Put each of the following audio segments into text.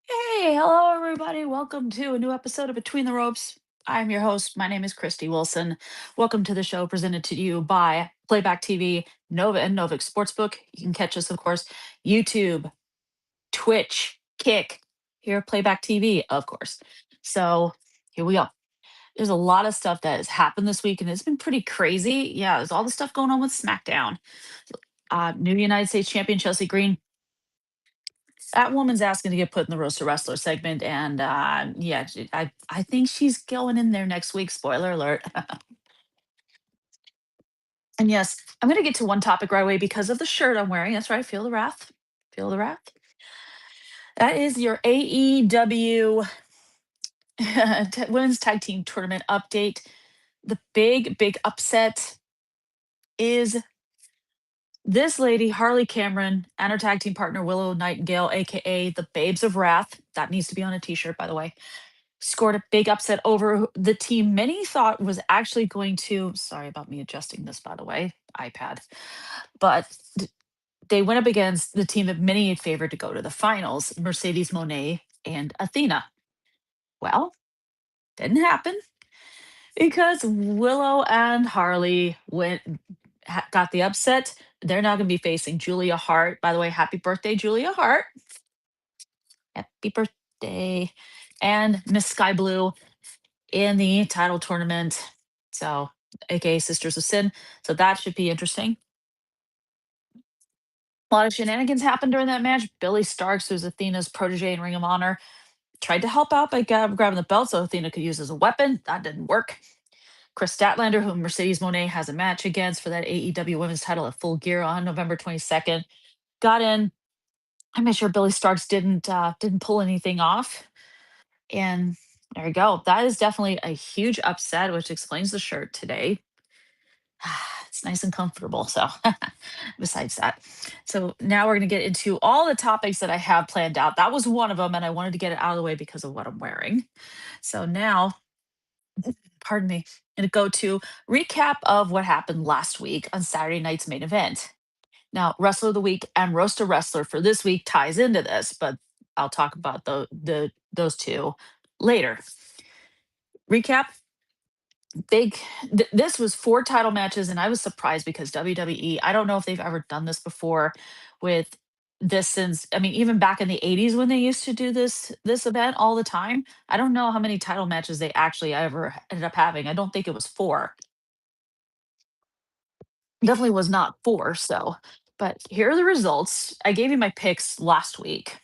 Hey, hello everybody. Welcome to a new episode of Between the Ropes. I'm your host. My name is Christy Wilson. Welcome to the show presented to you by Playback TV, Nova and Novik Sportsbook. You can catch us, of course, YouTube, Twitch, Kick, here at Playback TV, of course. So here we go. There's a lot of stuff that has happened this week, and it's been pretty crazy. Yeah, there's all the stuff going on with SmackDown. New United States Champion Chelsea Green, that woman's asking to get put in the roaster wrestler segment, and yeah, I think she's going in there next week. Spoiler alert. And yes, I'm going to get to one topic right away because of the shirt I'm wearing. That's right. Feel the wrath. Feel the wrath. That is your AEW Women's Tag Team Tournament update. The big upset is this lady, Harley Cameron, and her tag team partner, Willow Nightingale, aka the Babes of Wrath. That needs to be on a t shirt, by the way, scored a big upset over the team many thought was actually going to, sorry about me adjusting this, by the way, iPad, but they went up against the team that many had favored to go to the finals, Mercedes Monet and Athena. Well, didn't happen because Willow and Harley got the upset. They're now going to be facing Julia Hart. By the way, happy birthday, Julia Hart. Happy birthday. And Miss Sky Blue in the title tournament. So, aka Sisters of Sin. So that should be interesting. A lot of shenanigans happened during that match. Billy Starks, who's Athena's protege in Ring of Honor, tried to help out by grabbing the belt so Athena could use as a weapon. That didn't work. Chris Statlander, who Mercedes Monet has a match against for that AEW Women's title at Full Gear on November 22nd, got in. I made sure Billy Starks didn't pull anything off. And there you go. That is definitely a huge upset, which explains the shirt today. It's nice and comfortable. So, besides that, so now we're going to get into all the topics that I have planned out. That was one of them, and I wanted to get it out of the way because of what I'm wearing. So now, pardon me, I'm going to go to recap of what happened last week on Saturday night's main event. Now, Wrestler of the Week and Roast a Wrestler for this week ties into this, but I'll talk about those two later. Recap, this was four title matches, and I was surprised because WWE, I don't know if they've ever done this before with this since, I mean, even back in the 80s when they used to do this event all the time. I don't know how many title matches they actually ever ended up having. I don't think it was four. Definitely was not four. So, but here are the results. I gave you my picks last week.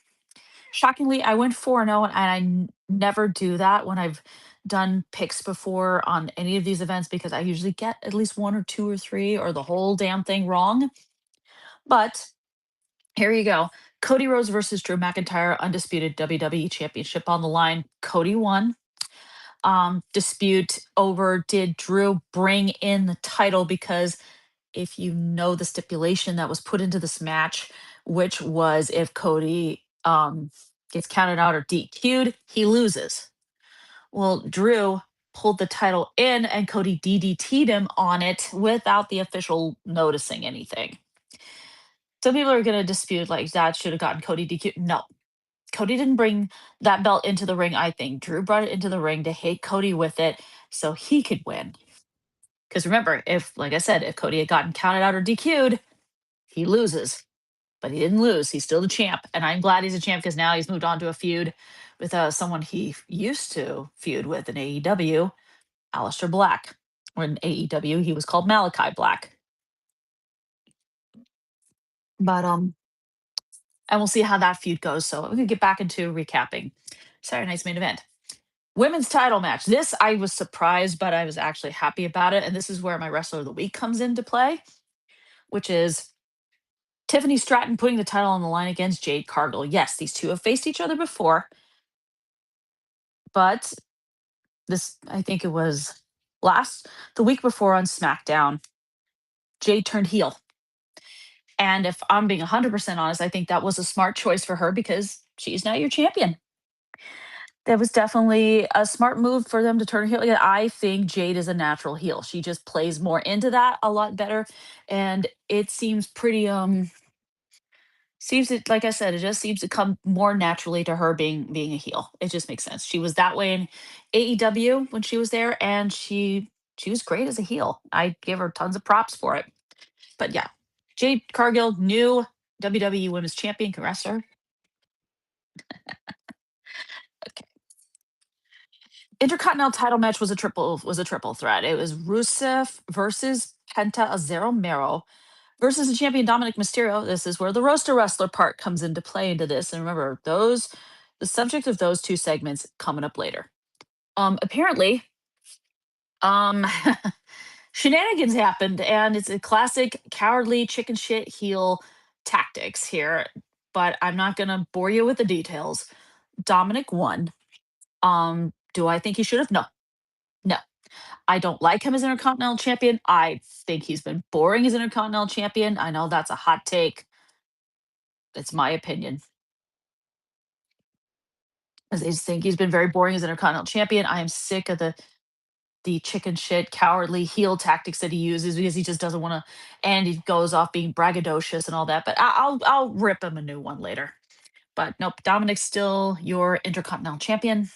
Shockingly, I went 4-0, and never do that when I've done picks before on any of these events because I usually get at least one or two or three or the whole damn thing wrong. But here you go. Cody Rhodes versus Drew McIntyre, undisputed WWE Championship on the line. Cody won. Dispute over, did Drew bring in the title? Because if you know the stipulation that was put into this match, which was if Cody gets counted out or DQ'd, he loses. Well, Drew pulled the title in and Cody DDT'd him on it without the official noticing anything. Some people are going to dispute like that should have gotten Cody DQ'd. No, Cody didn't bring that belt into the ring. I think Drew brought it into the ring to hit Cody with it so he could win. Because remember, if, like I said, if Cody had gotten counted out or DQ'd, he loses. But he didn't lose. He's still the champ. And I'm glad he's a champ because now he's moved on to a feud with someone he used to feud with in AEW, Aleister Black. Or in AEW, he was called Malachi Black. But and we'll see how that feud goes. So we can get back into recapping Saturday night's main event. Women's title match. This I was surprised, but I was actually happy about it. And this is where my wrestler of the week comes into play, which is Tiffany Stratton putting the title on the line against Jade Cargill. Yes, these two have faced each other before, but this, I think it was the week before on SmackDown, Jade turned heel. And if I'm being 100% honest, I think that was a smart choice for her because she's now your champion. That was definitely a smart move for them to turn heel. Yeah, I think Jade is a natural heel. She just plays more into that a lot better. And it seems pretty Seems it like I said, it just seems to come more naturally to her being a heel. It just makes sense. She was that way in AEW when she was there, and she was great as a heel. I give her tons of props for it. But yeah, Jade Cargill, new WWE Women's Champion. Congrats to her. Okay. Intercontinental title match was a triple threat. It was Rusev versus Penta Azero Mero versus the champion Dominic Mysterio. This is where the roaster wrestler part comes into play into this. And remember, the subject of those two segments coming up later. Apparently, um shenanigans happened, and it's a classic cowardly chicken shit heel tactics here. But I'm not gonna bore you with the details. Dominic won. Do I think he should have? No. No. I don't like him as Intercontinental Champion. I think he's been boring as Intercontinental Champion. I know that's a hot take. It's my opinion. I just think he's been very boring as Intercontinental Champion. I am sick of the chicken shit, cowardly heel tactics that he uses because he just doesn't want to, and he goes off being braggadocious and all that. But I'll rip him a new one later. But nope, Dominic's still your Intercontinental Champion.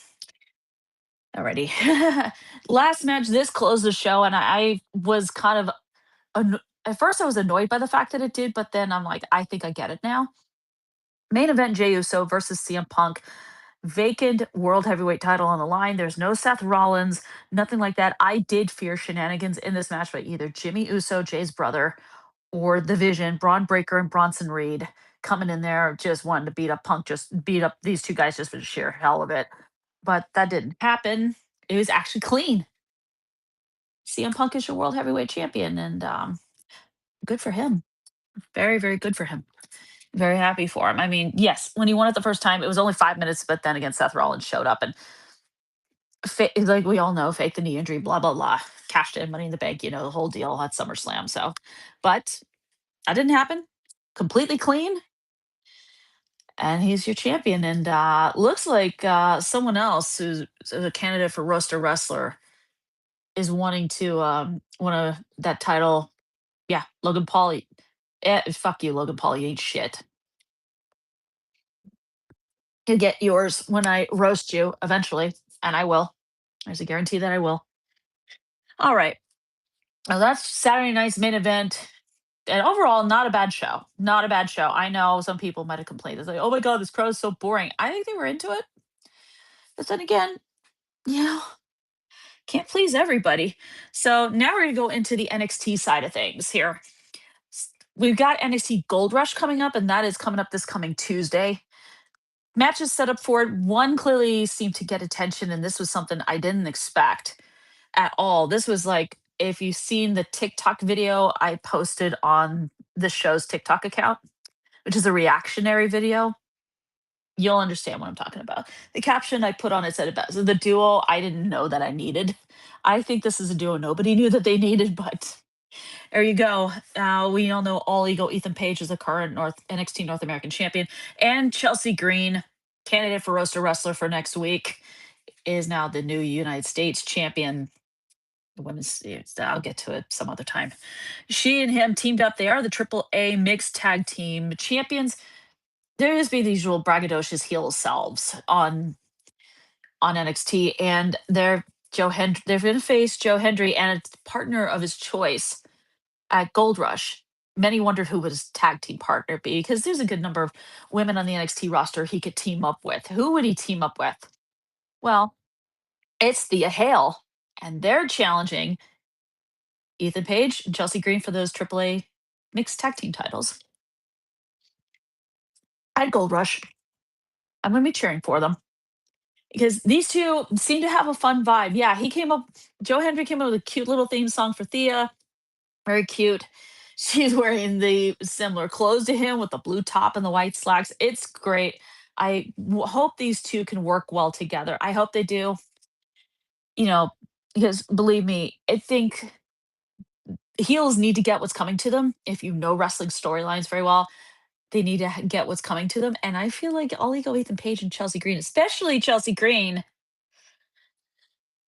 Alrighty. Last match. This closed the show, and I was kind of at first I was annoyed by the fact that it did, but then I'm like, I think I get it now. Main event: Jey Uso versus CM Punk. Vacant world heavyweight title on the line. There's no Seth Rollins, nothing like that. I did fear shenanigans in this match by either Jimmy Uso, Jay's brother, or the Vision, Braun Breaker and Bronson Reed coming in there just wanting to beat up Punk, just beat up these two guys just for the sheer hell of it. But that didn't happen. It was actually clean. CM Punk is your world heavyweight champion, and good for him. Very, very good for him. Very happy for him. I mean, yes, when he won it the first time, it was only 5 minutes, but then again, Seth Rollins showed up and like we all know, fake the knee injury, blah blah blah, cashed in Money in the Bank, the whole deal at SummerSlam. So, but that didn't happen. Completely clean, and he's your champion. And looks like someone else who's a candidate for roaster wrestler is wanting to want to that title. Yeah, Logan Paul. Fuck you, Logan Paul. You ain't shit. You'll get yours when I roast you eventually, and I will. There's a guarantee that I will. All right. Well, that's Saturday night's main event. And overall, not a bad show. Not a bad show. I know some people might have complained. It's like, oh my God, this crowd is so boring. I think they were into it. But then again, you know, can't please everybody. So now we're going to go into the NXT side of things here. We've got NXT Gold Rush coming up, and that is coming up this coming Tuesday. Matches set up for it. One clearly seemed to get attention, and this was something I didn't expect at all. This was like, if you've seen the TikTok video I posted on the show's TikTok account, which is a reactionary video, you'll understand what I'm talking about. The caption I put on it said it best. The duo I didn't know that I needed. I think this is a duo nobody knew that they needed, but there you go. We all know All Ego Ethan Page is the current NXT North American champion, and Chelsea Green, candidate for roaster wrestler for next week, is now the new United States champion. The women's, I'll get to it some other time. She and him teamed up. They are the Triple A mixed tag team champions. There has been the usual braggadocious heel selves on NXT, and they're going to face Joe Hendry and a partner of his choice at Gold Rush. Many wondered who would his tag team partner be, because there's a good number of women on the NXT roster he could team up with. Who would he team up with? Well, it's Thea Hale, and they're challenging Ethan Page and Chelsea Green for those AAA mixed tag team titles at Gold Rush. I'm going to be cheering for them because these two seem to have a fun vibe. Yeah, Joe Hendry came up with a cute little theme song for Thea. Very cute. She's wearing the similar clothes to him with the blue top and the white slacks. It's great. Hope these two can work well together. I hope they do, you know, because believe me, I think heels need to get what's coming to them. If you know wrestling storylines very well, they need to get what's coming to them. And I feel like All Ego Ethan Page and Chelsea Green, especially Chelsea Green,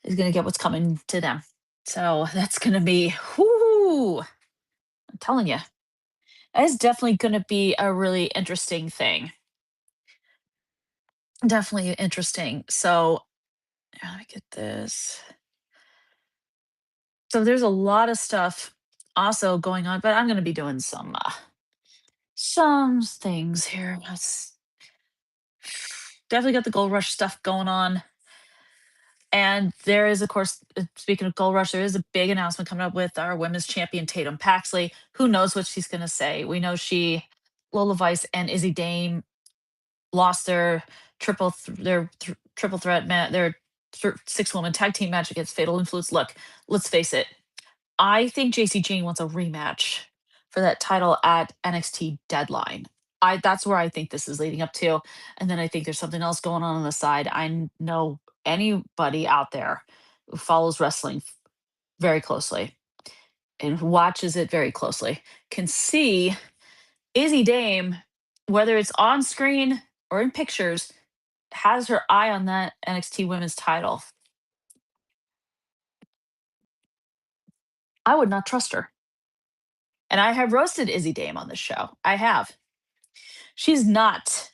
is going to get what's coming to them. So that's going to be, whoo, I'm telling you. It's definitely going to be a really interesting thing. Definitely interesting. So let me get this. So there's a lot of stuff also going on, but I'm going to be doing some things here. Let's definitely got the Gold Rush stuff going on. And there is, of course, speaking of Gold Rush, there is a big announcement coming up with our women's champion, Tatum Paxley. Who knows what she's going to say? We know Lola Vice, and Izzy Dame lost their triple threat match, six woman tag team match against Fatal Influence. Look, let's face it. I think JC Jane wants a rematch for that title at NXT Deadline. That's where I think this is leading up to. And then I think there's something else going on the side. Know anybody out there who follows wrestling very closely and watches it very closely can see Izzy Dame, whether it's on screen or in pictures, has her eye on that NXT women's title. I would not trust her. And I have roasted Izzy Dame on this show. I have. She's not,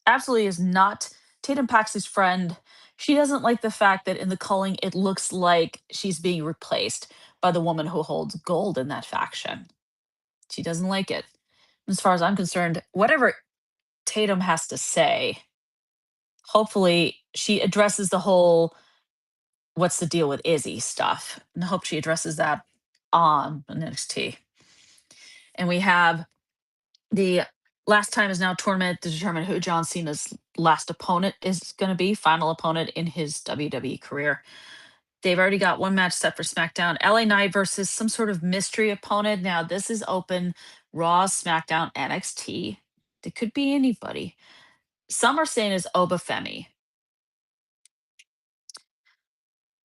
absolutely is not Tatum Paxley's friend. She doesn't like the fact that in the culling, it looks like she's being replaced by the woman who holds gold in that faction. She doesn't like it. As far as I'm concerned, whatever Tatum has to say, hopefully she addresses the whole what's the deal with Izzy stuff. And I hope she addresses that on NXT. And we have the last time is now tournament to determine who John Cena's last opponent is going to be, final opponent in his WWE career. They've already got one match set for SmackDown. LA Knight versus some sort of mystery opponent. Now, this is open Raw, SmackDown, NXT. It could be anybody. Some are saying it's Oba Femi.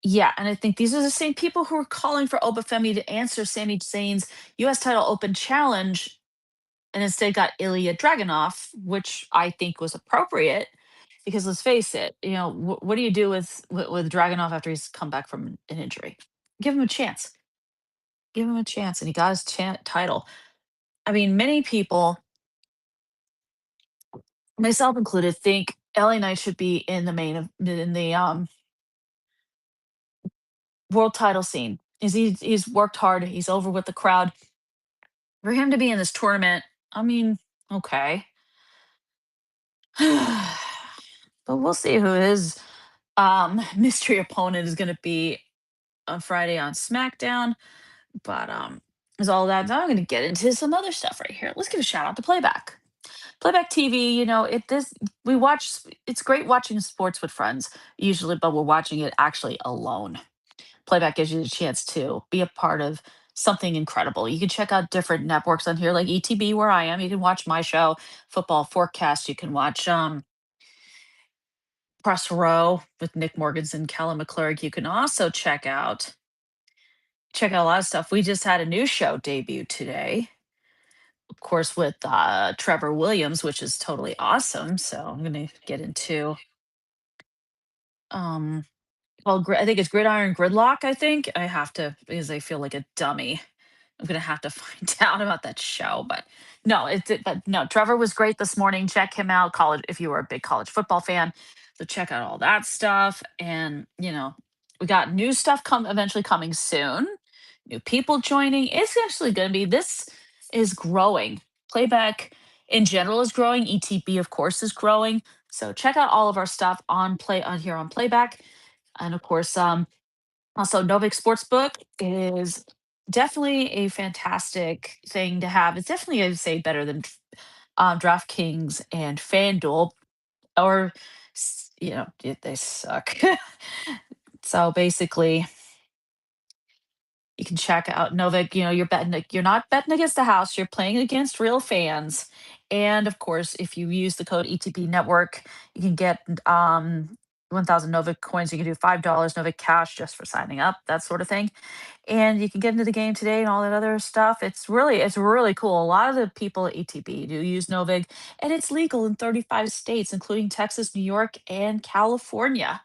Yeah, and I think these are the same people who are calling for Oba Femi to answer Sami Zayn's US title open challenge and instead got Ilya Dragunov, which I think was appropriate because let's face it, what do you do with Dragunov after he's come back from an injury? Give him a chance. Give him a chance, and he got his title. I mean, many people, myself included, think LA Knight should be in the world title scene. He's worked hard. He's over with the crowd. For him to be in this tournament, I mean, okay. But we'll see who his mystery opponent is going to be on Friday on SmackDown. But is all that. Now I'm going to get into some other stuff right here. Let's give a shout out to Playback. Playback TV, we watch. It's great watching sports with friends usually, but we're watching it actually alone. Playback gives you the chance to be a part of something incredible. You can check out different networks on here, like ETB, where I am. You can watch my show, Football Forecast. You can watch Press Row with Nick Morganson, Callum McClurg. You can also check out a lot of stuff. We just had a new show debut today, of course, with Trevor Williams, which is totally awesome. So I'm going to get into um well, I think it's Gridiron Gridlock. I think I have to because I feel like a dummy. I'm gonna have to find out about that show, but no, but no. Trevor was great this morning. Check him out. College, if you were a big college football fan, so check out all that stuff. And we got new stuff eventually coming soon. New people joining. It's actually going to be. This is growing. Playback in general is growing. ETB, of course, is growing. So check out all of our stuff on here on Playback, and of course, also Novik Sportsbook is definitely a fantastic thing to have. It's definitely, I'd say, better than DraftKings and FanDuel, or they suck. So basically, you can check out Novik. You're not betting against the house. You're playing against real fans. And of course, if you use the code ETP Network, you can get 1,000 Novik coins. You can do $5 Novik cash just for signing up, that sort of thing. And you can get into the game today and all that other stuff. It's really cool. A lot of the people at ETP do use Novig, and it's legal in 35 states, including Texas, New York, and California.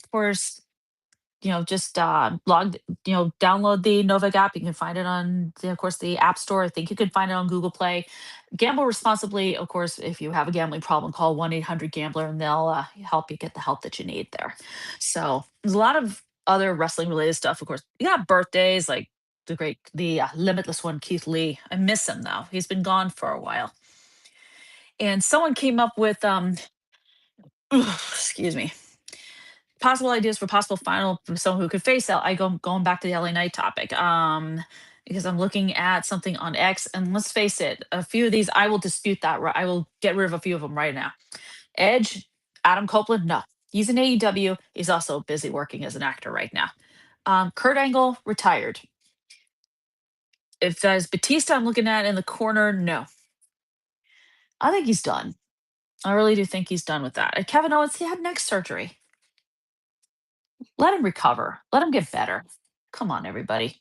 Of course, just download the Novak app. You can find it on, of course, the App Store. I think you can find it on Google Play. Gamble responsibly. Of course, if you have a gambling problem, call 1-800-GAMBLER and they'll help you get the help that you need there. So there's a lot of other wrestling related stuff. Of course, you got birthdays like the limitless one, Keith Lee. I miss him though. He's been gone for a while. And someone came up with excuse me, possible ideas for possible final for someone who could face out. Going back to the LA Knight topic. Because I'm looking at something on X, and let's face it, a few of these I will dispute that. I will get rid of a few of them right now. Edge, Adam Copeland, no, he's in AEW. He's also busy working as an actor right now. Kurt Angle retired. If there's Batista, I'm looking at in the corner, no, I think he's done. I really do think he's done with that. And Kevin Owens, he had neck surgery. Let him recover. Let him get better. Come on, everybody.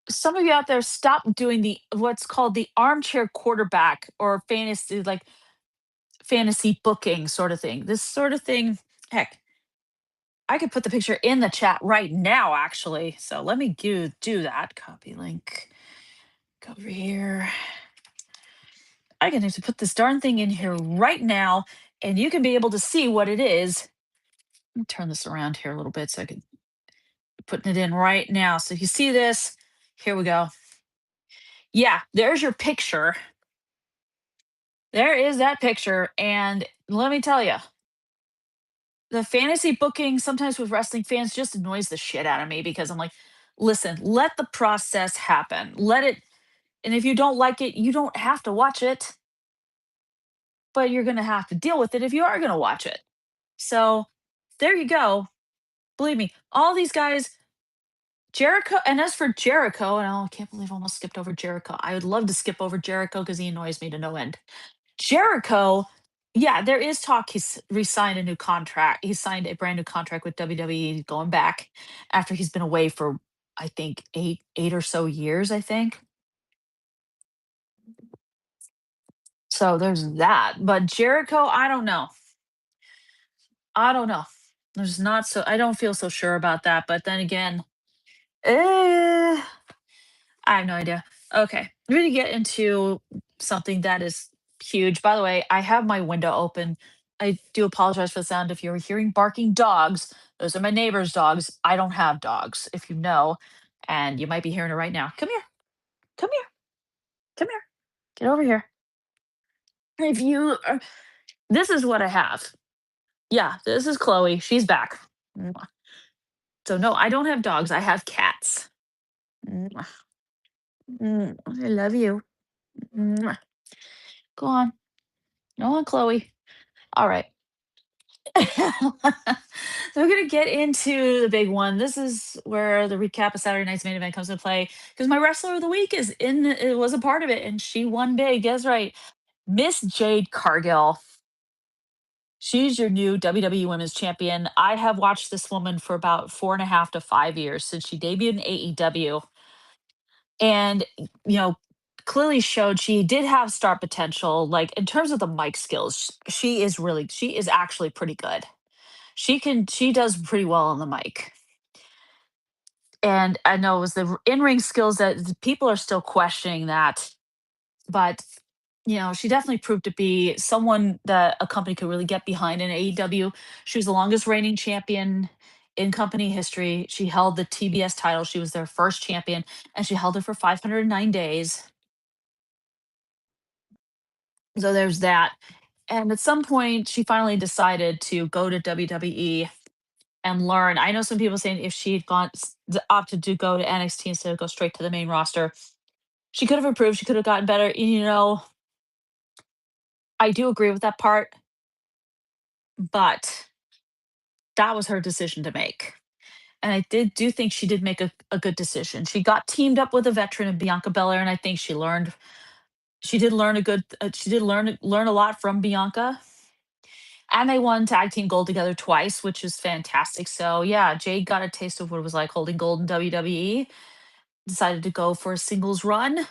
Some of you out there, stop doing the what's called the armchair quarterback or fantasy booking sort of thing. This sort of thing, heck, I could put the picture in the chat right now, actually. So let me do that. Copy link. Go over here. I can actually put this darn thing in here right now, and you can be able to see what it is. Let me turn this around here a little bit so I can putting it in right now. So if you see this, here we go. Yeah, there's your picture. There is that picture. And let me tell you, the fantasy booking sometimes with wrestling fans just annoys the shit out of me because I'm like, listen, let the process happen. Let it. And if you don't like it, you don't have to watch it, but you're going to have to deal with it if you are going to watch it. So there you go. Believe me, all these guys, Jericho, and as for Jericho, and I can't believe I almost skipped over Jericho. I would love to skip over Jericho because he annoys me to no end. Jericho, yeah, there is talk he's re-signed a new contract. He signed a brand new contract with WWE going back after he's been away for I think eight or so years, I think. So there's that. But Jericho, I don't know. I don't know. There's not so I don't feel so sure about that. But then again, eh, I have no idea. Okay, we're gonna get into something that is huge. By the way, I have my window open. I do apologize for the sound if you're hearing barking dogs. Those are my neighbor's dogs. I don't have dogs, if you know, and you might be hearing it right now. Come here. Come here. Come here. Get over here. If you, this is what I have. Yeah, this is Chloe. She's back. Mwah. So no, I don't have dogs. I have cats. Mwah. I love you. Mwah. Go on. Go on, Chloe. All right. So we're gonna get into the big one. This is where the recap of Saturday night's main event comes into play because my wrestler of the week it was a part of it and she won big. Guess right. Miss Jade Cargill. She's your new WWE Women's Champion. I have watched this woman for about 4.5 to 5 years since she debuted in AEW. And clearly showed she did have star potential. Like in terms of the mic skills, she is actually pretty good. She does pretty well on the mic. And I know it was the in-ring skills that people are still questioning that, but she definitely proved to be someone that a company could really get behind in AEW. She was the longest reigning champion in company history. She held the TBS title. She was their first champion, and she held it for 509 days. So there's that. And at some point, she finally decided to go to WWE and learn. I know some people saying if she had opted to go to NXT instead of go straight to the main roster, she could have improved. She could have gotten better. I do agree with that part, but that was her decision to make. And I do think she did make a good decision. She got teamed up with a veteran in Bianca Belair, and I think she learned. She did learn a good. She did learn a lot from Bianca, and they won tag team gold together twice, which is fantastic. So yeah, Jade got a taste of what it was like holding gold in WWE. Decided to go for a singles run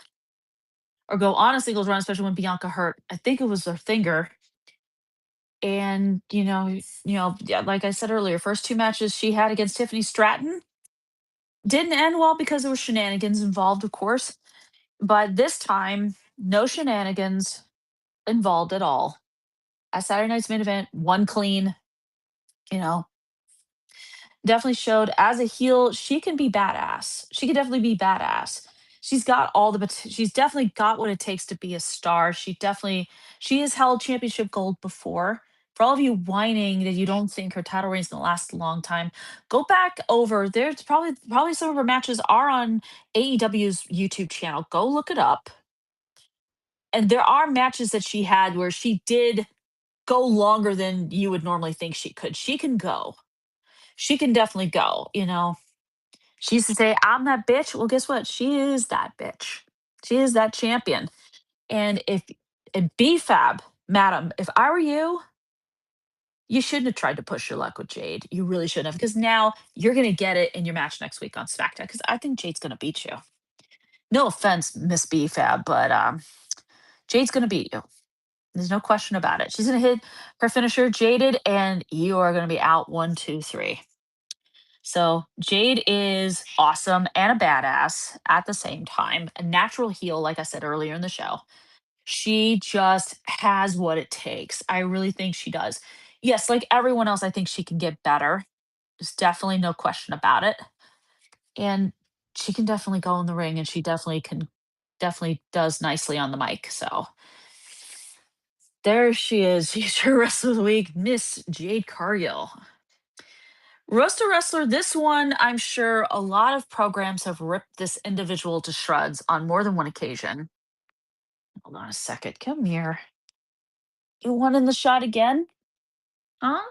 or go on a singles run, especially when Bianca hurt. I think it was her finger, And yeah, like I said earlier, first two matches she had against Tiffany Stratton didn't end well because there were shenanigans involved, of course. But this time, no shenanigans involved at all. At Saturday night's main event, one clean, you know, definitely showed as a heel, she can be badass. She could definitely be badass. She's got all the she's definitely got what it takes to be a star. She has held championship gold before. For all of you whining that you don't think her title reign is gonna last a long time, go back over. There's probably some of her matches are on AEW's YouTube channel. Go look it up. And there are matches that she had where she did go longer than you would normally think she could. She can go. She can definitely go. She used to say, I'm that bitch. Well, guess what? She is that bitch. She is that champion. And if and BFAB, madam, if I were you, you shouldn't have tried to push your luck with Jade. You really shouldn't have, because now you're gonna get it in your match next week on SmackDown. Because I think Jade's gonna beat you. No offense, Miss BFAB, but Jade's gonna beat you. There's no question about it. She's gonna hit her finisher, Jaded, and you are gonna be out 1, 2, 3. So Jade is awesome and a badass at the same time, a natural heel, like I said earlier in the show. She just has what it takes. I really think she does. Yes, like everyone else, I think she can get better. There's definitely no question about it. And she can definitely go in the ring, and she definitely does nicely on the mic. So there she is. She's your wrestler of the week, Miss Jade Cargill. Roaster Wrestler, this one, I'm sure a lot of programs have ripped this individual to shreds on more than one occasion. Hold on a second. Come here. You wanting the shot again? Huh?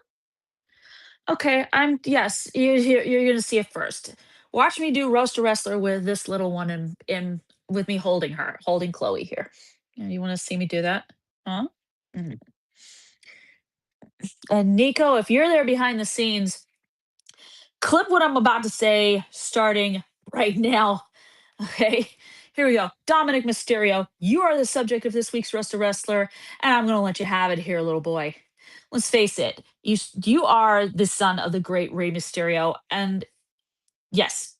Okay, yes, you're gonna see it first. Watch me do Roaster Wrestler with this little one in with me holding Chloe here. You want to see me do that? Huh? Mhm. And Nico, if you're there behind the scenes, clip what I'm about to say starting right now. Okay, here we go. Dominic Mysterio, you are the subject of this week's Roast a Wrestler, and I'm going to let you have it here, little boy. Let's face it, you are the son of the great Rey Mysterio, and yes,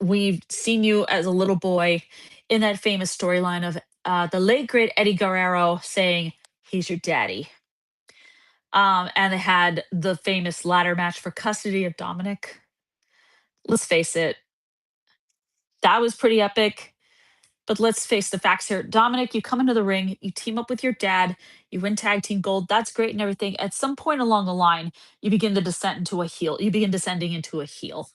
we've seen you as a little boy in that famous storyline of the late great Eddie Guerrero saying he's your daddy. And they had the famous ladder match for custody of Dominic. Let's face it, that was pretty epic. But let's face the facts here. Dominic, you come into the ring, you team up with your dad, you win tag team gold. That's great and everything. At some point along the line, you begin to descend into a heel. You begin descending into a heel.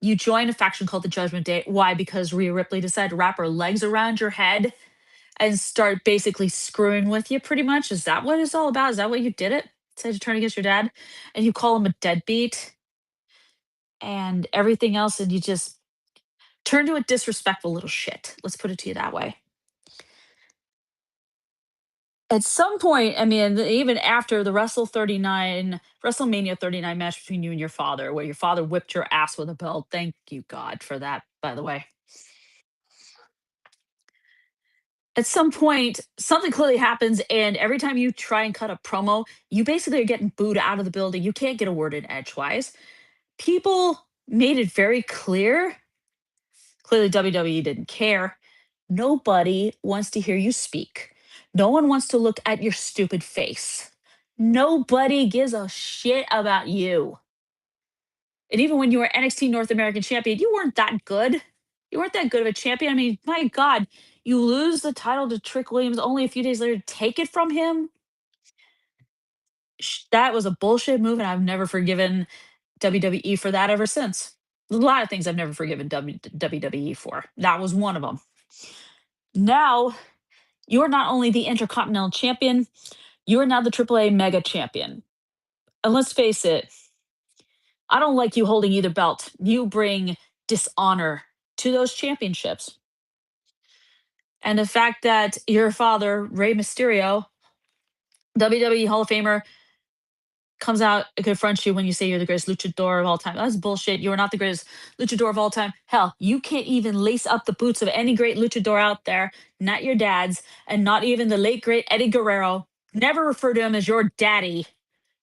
You join a faction called the Judgment Day. Why? Because Rhea Ripley decided to wrap her legs around your head and start basically screwing with you, pretty much. Is that what it's all about? Is that what you did it? Decided to turn against your dad? And you call him a deadbeat and everything else, and you just turn to a disrespectful little shit. Let's put it to you that way. At some point, I mean, even after the WrestleMania 39 match between you and your father, where your father whipped your ass with a belt. Thank you, God, for that, by the way. At some point, something clearly happens, and every time you try and cut a promo, you basically are getting booed out of the building. You can't get a word in edgewise. People made it very clear. Clearly, WWE didn't care. Nobody wants to hear you speak. No one wants to look at your stupid face. Nobody gives a shit about you. And even when you were NXT North American champion, you weren't that good. You weren't that good of a champion. I mean, my God, you lose the title to Trick Williams only a few days later to take it from him. That was a bullshit move, and I've never forgiven WWE for that ever since. A lot of things I've never forgiven WWE for. That was one of them. Now, you're not only the Intercontinental Champion, you are now the AAA Mega Champion. And let's face it, I don't like you holding either belt. You bring dishonor to those championships. And the fact that your father, Rey Mysterio, WWE Hall of Famer, comes out and confronts you when you say you're the greatest luchador of all time. That's bullshit. You are not the greatest luchador of all time. Hell, you can't even lace up the boots of any great luchador out there, not your dad's, and not even the late great Eddie Guerrero. Never refer to him as your daddy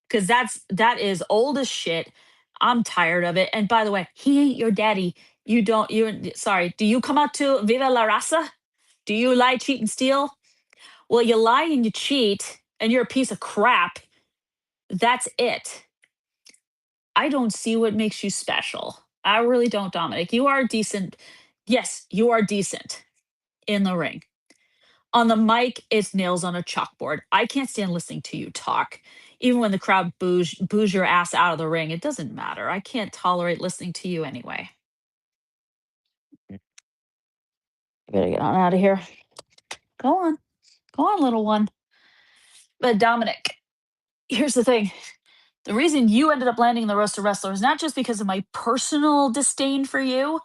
because that is old as shit. I'm tired of it. And by the way, he ain't your daddy. You don't. You sorry. Do you come out to Viva la Raza? Do you lie, cheat, and steal? Well, you lie and you cheat, and you're a piece of crap. That's it. I don't see what makes you special. I really don't, Dominic. You are decent. Yes, you are decent in the ring. On the mic, it's nails on a chalkboard. I can't stand listening to you talk. Even when the crowd boos your ass out of the ring, it doesn't matter. I can't tolerate listening to you anyway. I gotta get on out of here. Go on. Go on, little one. But Dominic, here's the thing. The reason you ended up landing in the roast of wrestler is not just because of my personal disdain for you,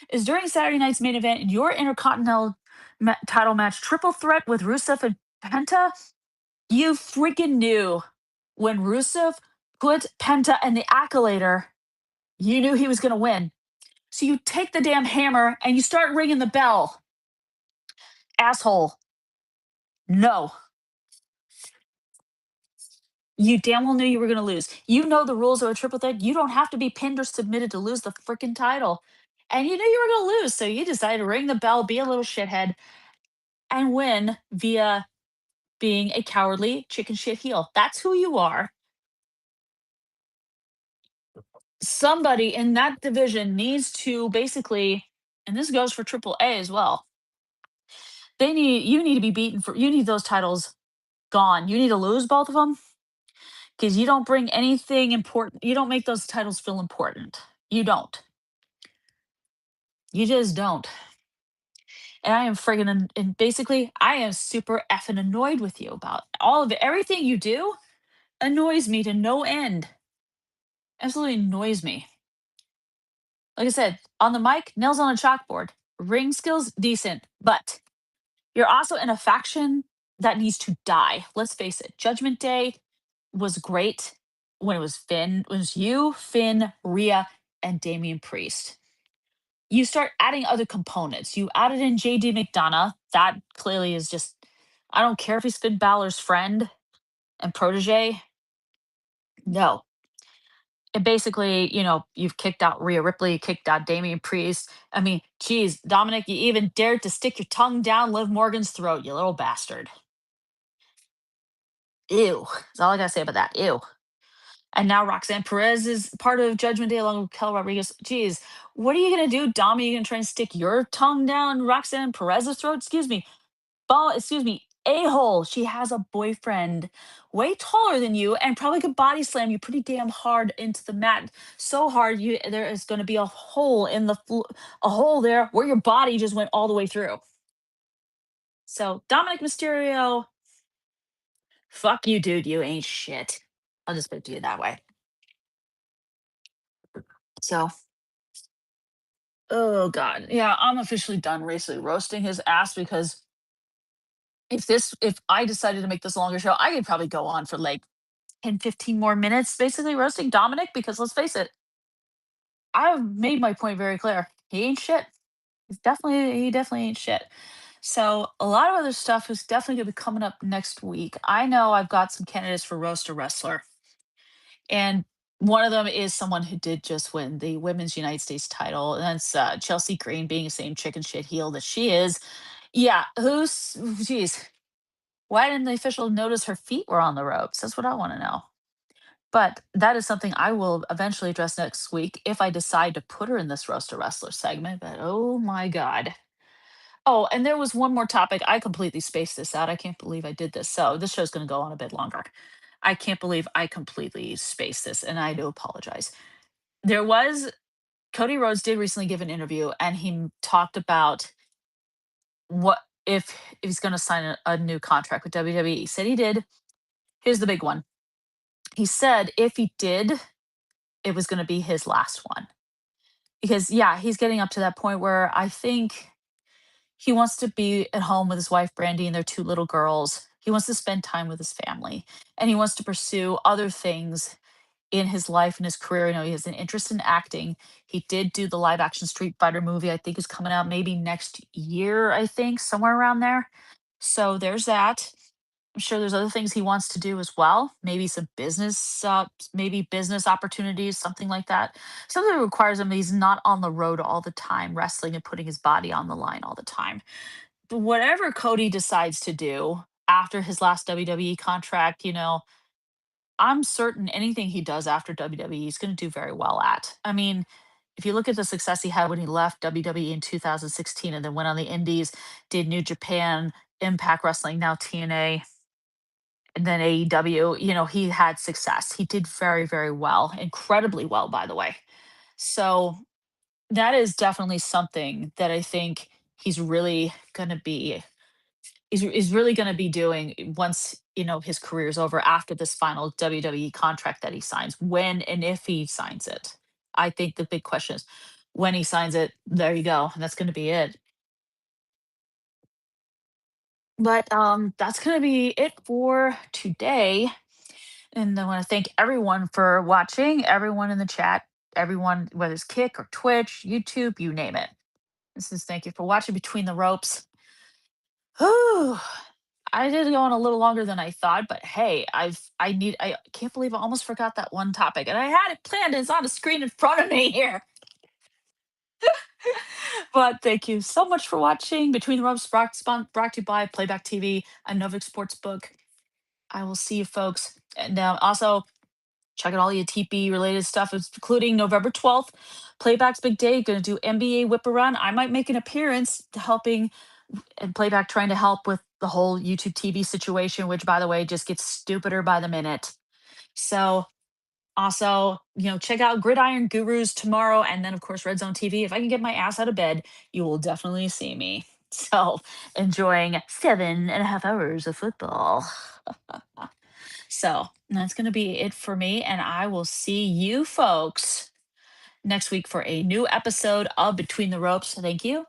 is during Saturday night's main event, in your Intercontinental title match, triple threat with Rusev and Penta, you freaking knew when Rusev put Penta in the accolator, you knew he was going to win. So you take the damn hammer and you start ringing the bell. Asshole. No. You damn well knew you were going to lose. You know the rules of a triple threat. You don't have to be pinned or submitted to lose the freaking title. And you knew you were going to lose. So you decided to ring the bell, be a little shithead, and win via being a cowardly chicken shit heel. That's who you are. Somebody in that division needs to basically, and this goes for Triple A as well. You need to be beaten for, you need those titles gone. You need to lose both of them because you don't bring anything important. You don't make those titles feel important. You don't. You just don't. And I am friggin' and basically I am super effing annoyed with you about all of it. Everything you do annoys me to no end. Absolutely annoys me. Like I said, on the mic, nails on a chalkboard. Ring skills, decent. But you're also in a faction that needs to die. Let's face it. Judgment Day was great when it was Finn. It was you, Finn, Rhea, and Damian Priest. You start adding other components. You added in JD McDonough. That clearly is just, I don't care if he's Finn Balor's friend and protege. No, and basically, you've kicked out Rhea Ripley, kicked out Damian Priest. I mean, geez, Dominic, you even dared to stick your tongue down Liv Morgan's throat, you little bastard. Ew. That's all I gotta say about that. Ew. And now Roxanne Perez is part of Judgment Day along with Kel Rodriguez. Geez, what are you gonna do, Dom? Are you gonna try and stick your tongue down Roxanne Perez's throat? Excuse me. Excuse me, a-hole. She has a boyfriend way taller than you and probably could body slam you pretty damn hard into the mat. So hard there is going to be a hole in a hole there where your body just went all the way through. So Dominic Mysterio, fuck you, dude. You ain't shit. I'll just put it to you that way. So, oh god, yeah, I'm officially done basically roasting his ass because if I decided to make this a longer show, I could probably go on for like 10, 15 more minutes, basically roasting Dominic because let's face it, I've made my point very clear. He ain't shit. He definitely ain't shit. So a lot of other stuff is definitely gonna be coming up next week. I know I've got some candidates for roast a wrestler, and one of them is someone who did just win the women's United States title, and that's Chelsea Green being the same chicken shit heel that she is. Yeah, geez, why didn't the official notice her feet were on the ropes? That's what I want to know. But that is something I will eventually address next week if I decide to put her in this roaster wrestler segment. But oh my God. Oh, and there was one more topic. I completely spaced this out. I can't believe I did this. So this show's going to go on a bit longer. I can't believe I completely spaced this, and I do apologize. There was Cody Rhodes did recently give an interview, and he talked about what if he's going to sign a new contract with WWE. He said he did. Here's the big one. He said if he did, it was going to be his last one. Because, yeah, he's getting up to that point where I think he wants to be at home with his wife, Brandy, and their two little girls. He wants to spend time with his family and he wants to pursue other things in his life and his career. He has an interest in acting. He did do the live action Street Fighter movie, I think is coming out maybe next year, I think, somewhere around there. So there's that. I'm sure there's other things he wants to do as well. Maybe some business, maybe business opportunities, something like that. Something that requires him that he's not on the road all the time, wrestling and putting his body on the line all the time. But whatever Cody decides to do after his last WWE contract, I'm certain anything he does after WWE, he's going to do very well at. I mean, if you look at the success he had when he left WWE in 2016 and then went on the Indies, did New Japan, Impact Wrestling, now TNA, and then AEW, he had success. He did very, very well, incredibly well, by the way. So that is definitely something that I think he's really going to be is really going to be doing once his career is over after this final WWE contract that he signs, when and if he signs it. I think the big question is when he signs it. There you go, and that's going to be it. But that's going to be it for today. And I want to thank everyone for watching, everyone in the chat, everyone, whether it's Kick or Twitch, YouTube, you name it. This is thank you for watching Between the Ropes. Whew. I did go on a little longer than I thought, but hey, I can't believe I almost forgot that one topic. And I had it planned, and it's on the screen in front of me here. But thank you so much for watching. Between the Ropes brought to you by Playback TV and Novik Sportsbook. I will see you folks. And also check out all your TP related stuff, including November 12th, Playback's big day. Going to do NBA Whip Around. I might make an appearance to helping and Playback trying to help with the whole YouTube TV situation, which by the way just gets stupider by the minute. So also, check out Gridiron Gurus tomorrow, and then of course Red Zone TV. If I can get my ass out of bed, you will definitely see me. So enjoying 7.5 hours of football. So that's going to be it for me, and I will see you folks next week for a new episode of Between the Ropes. Thank you